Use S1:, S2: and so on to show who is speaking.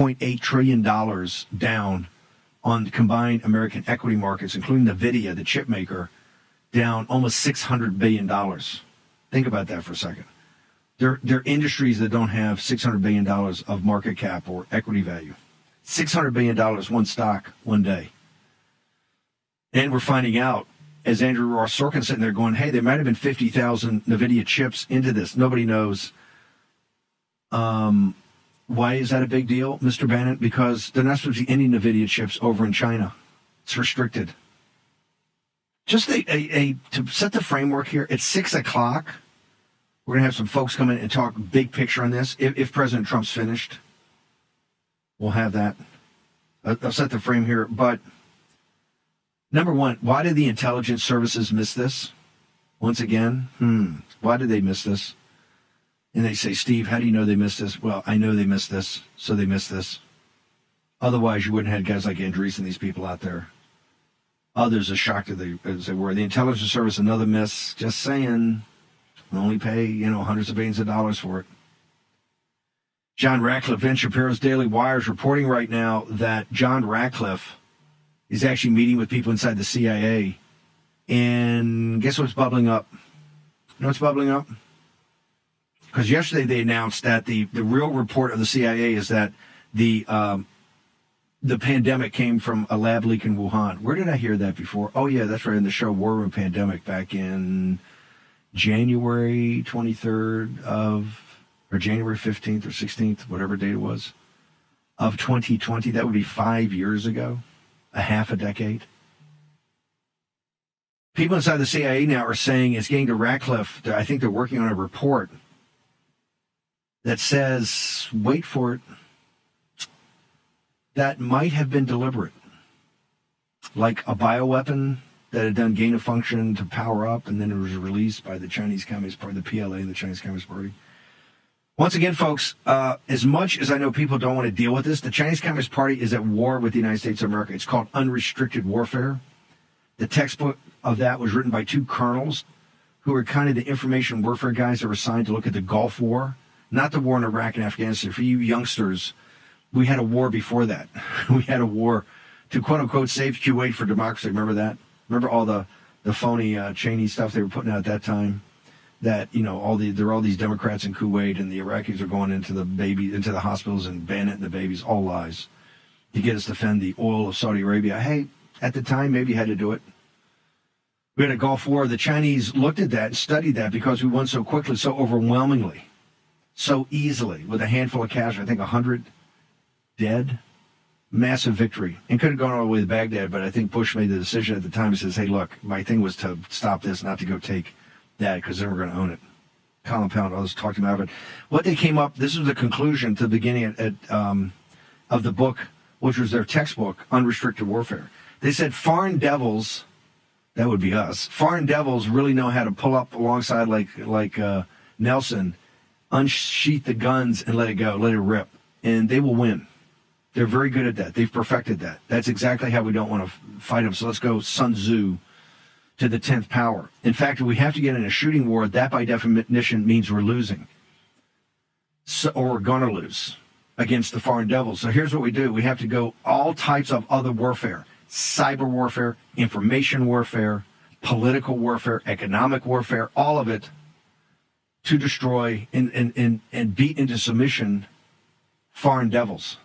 S1: $1.8 trillion down on combined American equity markets, including NVIDIA, the chip maker, down almost $600 billion. Think about that for a second. There are industries that don't have $600 billion of market cap or equity value. $600 billion, one stock, one day. And we're finding out, as Andrew Ross Sorkin's sitting there going, hey, there might have been 50,000 NVIDIA chips into this. Nobody knows. Why is that a big deal, Mr. Bannon? Because they're not supposed to be any NVIDIA chips over in China. It's restricted. Just to set the framework here, at 6 o'clock, we're going to have some folks come in and talk big picture on this. If President Trump's finished, we'll have that. I'll set the frame here. But number one, why did the intelligence services miss this? Once again, why did they miss this? And they say, Steve, how do you know they missed this? Well, I know they missed this, so they missed this. Otherwise, you wouldn't have had guys like Andreessen and these people out there. Others are shocked as they were. The intelligence service, another miss. Just saying. We only pay, hundreds of billions of dollars for it. John Ratcliffe, Ben Shapiro's Daily Wire is reporting right now that John Ratcliffe is actually meeting with people inside the CIA. And guess what's bubbling up? You know what's bubbling up? Because yesterday they announced that the real report of the CIA is that the pandemic came from a lab leak in Wuhan. Where did I hear that before? Oh, yeah, that's right, in the show War Room Pandemic back in January 23rd or January 15th or 16th, whatever date it was, of 2020. That would be 5 years ago, a half a decade. People inside the CIA now are saying it's getting to Ratcliffe. I think they're working on a report that says, wait for it, that might have been deliberate. Like a bioweapon that had done gain of function to power up, and then it was released by the Chinese Communist Party, the PLA, and the Chinese Communist Party. Once again, folks, as much as I know people don't want to deal with this, the Chinese Communist Party is at war with the United States of America. It's called unrestricted warfare. The textbook of that was written by two colonels who were kind of the information warfare guys that were assigned to look at the Gulf War, not the war in Iraq and Afghanistan. For you youngsters, we had a war before that. We had a war to, quote-unquote, save Kuwait for democracy. Remember that? Remember all the phony Cheney stuff they were putting out at that time? That, there are all these Democrats in Kuwait, and the Iraqis are going into the hospitals and banning the babies. All lies to get us to defend the oil of Saudi Arabia. Hey, at the time, maybe you had to do it. We had a Gulf War. The Chinese looked at that and studied that because we won so quickly, so overwhelmingly, so easily, with a handful of casualties. I think 100 dead. Massive victory. And could have gone all the way to Baghdad, but I think Bush made the decision at the time. He says, hey, look, my thing was to stop this, not to go take that, because then we're going to own it. Colin Pound, others talked about it. What they came up, this was the conclusion to the beginning of the book, which was their textbook, Unrestricted Warfare. They said foreign devils, that would be us, foreign devils really know how to pull up alongside like Nelson, unsheath the guns and let it go, let it rip, and they will win. They're very good at that. They've perfected that. That's exactly how we don't want to fight them. So let's go Sun Tzu to the 10th power. In fact, if we have to get in a shooting war, that by definition means we're losing. Or we're going to lose against the foreign devils. So here's what we do. We have to go all types of other warfare. Cyber warfare, information warfare, political warfare, economic warfare, all of it to destroy and beat into submission foreign devils.